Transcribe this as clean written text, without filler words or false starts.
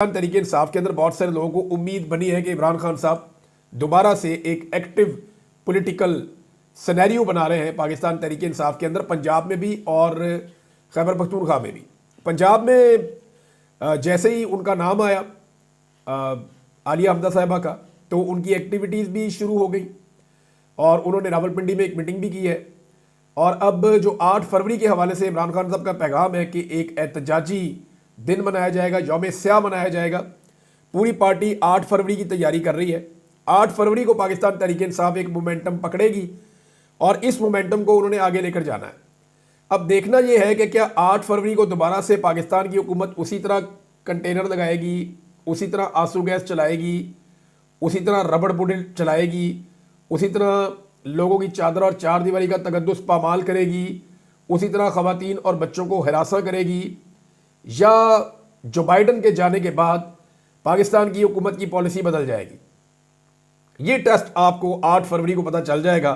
तरीके इंसाफ के अंदर बहुत सारे लोगों को उम्मीद बनी है कि इमरान खान साहब दोबारा से एक एक्टिव पॉलिटिकल सिनेरियो बना रहे हैं पाकिस्तान तरीके इंसाफ के अंदर, पंजाब में भी और खैबर पख्तूनख्वा में भी। पंजाब में जैसे ही उनका नाम आया आलिया हमदा साहिबा का, तो उनकी एक्टिविटीज़ भी शुरू हो गई और उन्होंने रावलपिंडी में एक मीटिंग भी की है। और अब जो 8 फरवरी के हवाले से इमरान खान साहब का पैगाम है कि एक एहतजाजी दिन मनाया जाएगा, यौम स्याह मनाया जाएगा। पूरी पार्टी 8 फरवरी की तैयारी कर रही है। 8 फरवरी को पाकिस्तान तहरीक इंसाफ एक मोमेंटम पकड़ेगी और इस मोमेंटम को उन्होंने आगे लेकर जाना है। अब देखना यह है कि क्या 8 फरवरी को दोबारा से पाकिस्तान की हुकूमत उसी तरह कंटेनर लगाएगी, उसी तरह आंसू गैस चलाएगी, उसी तरह रबड़ बुलेट चलाएगी, उसी तरह लोगों की चादर और चार दीवारी का तकद्दुस पामाल करेगी, उसी तरह खवातीन और बच्चों को हिरासा करेगी, या जो बाइडन के जाने के बाद पाकिस्तान की हुकूमत की पॉलिसी बदल जाएगी। ये टेस्ट आपको 8 फरवरी को पता चल जाएगा